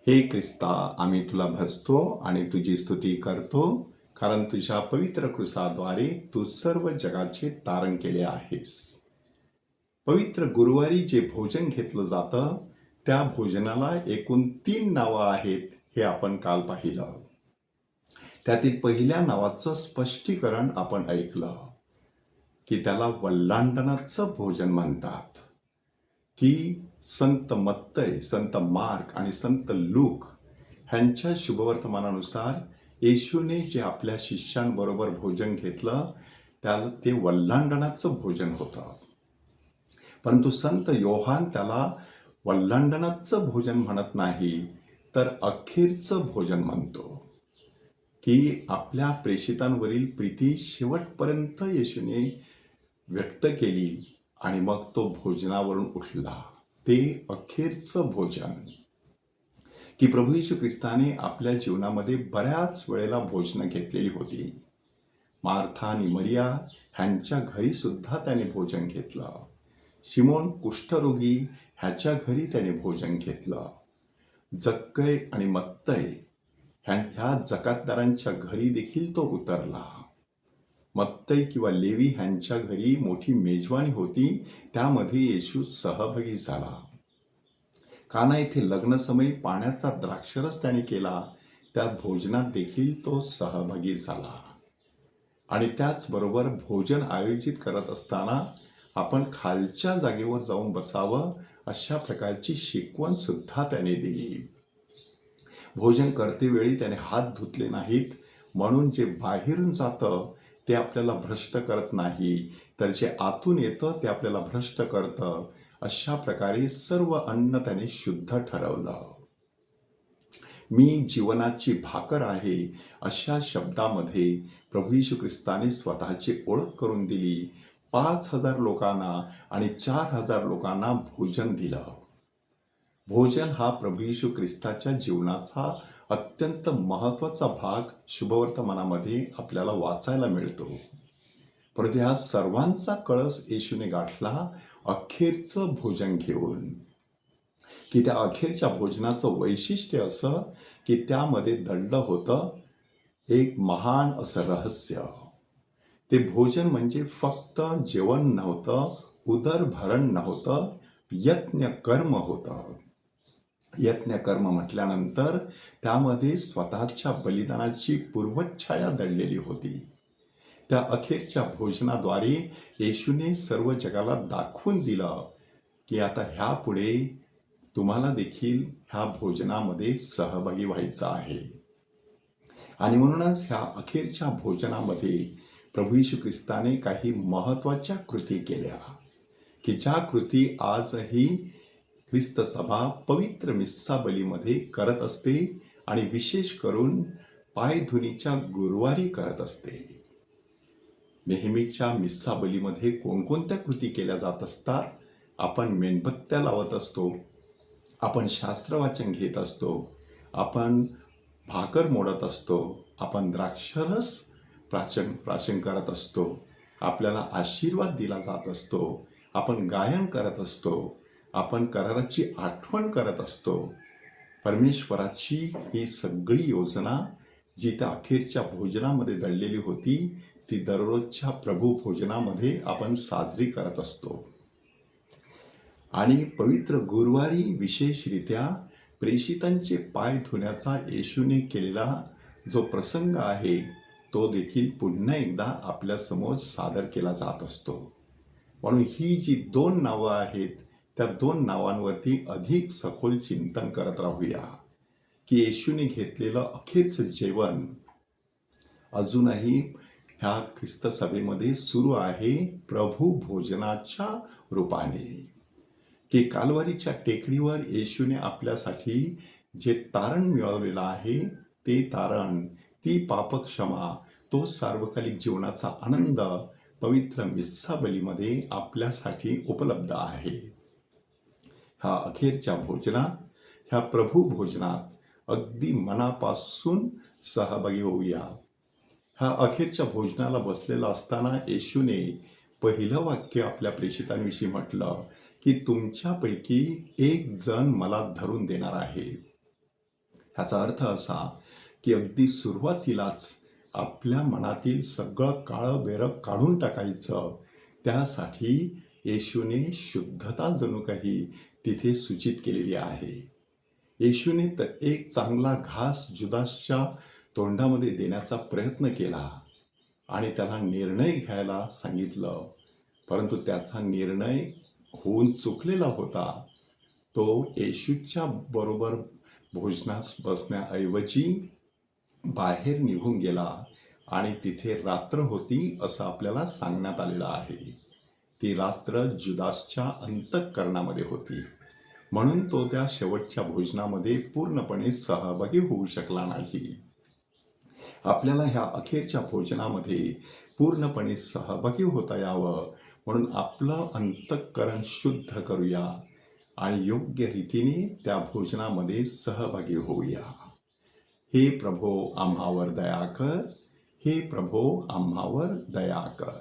हे ख्रिस्ता, आम्ही तुला भजतो आणि तुझी स्तुती करतो, कारण तुझ्या पवित्र क्रूसाद्वारे तू सर्व जगाचे तारण केले आहेस. पवित्र गुरुवारी जे भोजन घेतलं जातं त्या भोजनाला एकूण 3 नावं आहेत हे आपण काल पाहिलं. त्यातील पहिल्या नावाचं स्पष्टीकरण आपण ऐकलं की त्याला वल्हांडणाचं भोजन म्हणतात. की संत मत्तय, संत मार्क आणि संत लूक ह्यांच्या शुभवर्तमानानुसार येशूने जे आपल्या शिष्यांबरोबर भोजन घेतलं त्याला ते वल्हांडणाचं भोजन होतं. परंतु संत योहान त्याला वल्हांडणाचं भोजन म्हणत नाही, तर अखेरचं भोजन म्हणतो. की आपल्या प्रेषितांवरील प्रीती शेवटपर्यंत येशूने व्यक्त केली आणि मग तो भोजनावरून उठला. ते अखेरचं भोजन. की प्रभू येशू ख्रिस्ताने आपल्या जीवनामध्ये बऱ्याच वेळेला भोजनं घेतलेली होती. मार्था आणि मरिया ह्यांच्या घरी सुद्धा त्याने भोजन घेतलं. शिमोन कुष्ठरोगी ह्याच्या घरी त्याने भोजन घेतलं. जक्कय आणि मत्तय ह्या जकातदारांच्या घरी देखील तो उतरला. मत्तय किंवा लेवी ह्यांच्या घरी मोठी मेजवानी होती, त्यामध्ये येशू सहभागी झाला. काना येथे लग्नसमयी पाण्याचा द्राक्षरस त्याने केला, त्या भोजनात देखील तो सहभागी झाला. आणि त्याचबरोबर भोजन आयोजित करत असताना आपण खालच्या जागेवर जाऊन बसावं अशा प्रकारची शिकवण सुद्धा त्याने दिली. भोजन करतेवेळी त्याने हात धुतले नाहीत, म्हणून जे बाहेरून जातं ते आपल्याला भ्रष्ट करत नाही, तर जे आतून येतं ते आपल्याला भ्रष्ट करतं. अशा प्रकारे सर्व अन्न त्याने शुद्ध ठरवलं. मी जीवनाची भाकर आहे अशा शब्दामध्ये प्रभू येशू ख्रिस्ताने स्वतःची ओळख करून दिली. 5,000 लोकांना आणि 4,000 लोकांना भोजन दिलं. भोजन हा प्रभू येशू ख्रिस्ताच्या जीवनाचा अत्यंत महत्त्वाचा भाग शुभवर्तमानामध्ये आपल्याला वाचायला मिळतो. परंतु ह्या सर्वांचा कळस येशूने गाठला अखेरचं भोजन घेऊन. की त्या अखेरच्या भोजनाचं वैशिष्ट्य असं की त्यामध्ये दडलं होतं एक महान असं रहस्य. ते भोजन म्हणजे फक्त जेवण नव्हतं, उदरभरण नव्हतं, यज्ञ कर्म होतं. यज्ञ कर्म म्हटल्यानंतर त्यामध्ये स्वतःच्या बलिदानाची पूर्वच्छाया दडलेली होती. त्या अखेरच्या भोजनाद्वारे येशूने सर्व जगाला दाखवून दिलं की आता ह्यापुढे तुम्हाला देखील ह्या भोजनामध्ये सहभागी व्हायचं आहे. आणि म्हणूनच ह्या अखेरच्या भोजनामध्ये प्रभू येशू ख्रिस्ताने काही महत्त्वाच्या कृती केल्या की ज्या कृती आजही ख्रिस्त सभा पवित्र मिस्सा बलीमध्ये करत असते आणि विशेष करून पायधुनीच्या गुरुवारी करत असते. नेहमीच्या मिस्सा बलीमध्ये कोणकोणत्या कृती केल्या जात असतात? आपण मेणबत्त्या लावत असतो, आपण शास्त्रवाचन घेत असतो, आपण भाकर मोडत असतो, आपण द्राक्षरस प्राशन करत असतो, आपल्याला आशीर्वाद दिला जात असतो, आपण गायन करत असतो, आपण कराराची आठवण करत असतो. परमेश्वराची ही सगळी योजना जी त्या अखेरच्या भोजनामध्ये दडलेली होती ती दररोजच्या प्रभू भोजनामध्ये आपण साजरी करत असतो. आणि पवित्र गुरुवारी विशेषरित्या प्रेषितांचे पाय धुण्याचा येशूने केलेला जो प्रसंग आहे तो देखील पुन्हा एकदा आपल्यासमोर सादर केला जात असतो. म्हणून ही जी 2 नावं आहेत त्या 2 नावांवरती अधिक सखोल चिंतन करत राहूया की येशूने घेतलेलं अखेरचं जेवण अजूनही ह्या ख्रिस्त सभेमध्ये सुरू आहे प्रभू भोजनाच्या रूपाने. की कालवारीच्या टेकडीवर येशूने आपल्यासाठी जे तारण मिळवलेलं आहे ते तारण, ती पापक्षमा, तो सार्वकालिक जीवनाचा आनंद पवित्र मिस्सा बलीमध्ये आपल्यासाठी उपलब्ध आहे. ह्या अखेरच्या भोजनात, ह्या प्रभू भोजनात अगदी मनापासून सहभागी होऊया. ह्या अखेरच्या भोजनाला बसलेला असताना येशूने पहिलं वाक्य आपल्या प्रेषितांविषयी म्हटलं की तुमच्यापैकी एक जण मला धरून देणार आहे. ह्याचा अर्थ असा की अगदी सुरुवातीलाच आपल्या मनातील सगळं काळं बेरं काढून टाकायचं. त्यासाठी येशूने शुद्धता जणू काही तिथे सूचित केलेली आहे. येशूने तर एक चांगला घास जुदासच्या तोंडामध्ये देण्याचा प्रयत्न केला आणि त्याला निर्णय घ्यायला सांगितलं, परंतु त्याचा निर्णय होऊन चुकलेला होता. तो येशूच्या बरोबर भोजनास बसण्याऐवजी बाहेर निघून गेला आणि तिथे रात्र होती असं आपल्याला सांगण्यात आलेलं आहे. ती रात्र जुदासच्या अंतःकरणामध्ये होती, म्हणून तो त्या शेवटच्या भोजनामध्ये पूर्णपणे सहभागी होऊ शकला नाही. आपल्याला ह्या अखेरच्या भोजनामध्ये पूर्णपणे सहभागी होता यावं म्हणून आपलं अंतःकरण शुद्ध करूया आणि योग्य रीतीने त्या भोजनामध्ये सहभागी होऊया. हे प्रभो आम्हावर दया कर, हे प्रभो आम्हावर दया कर.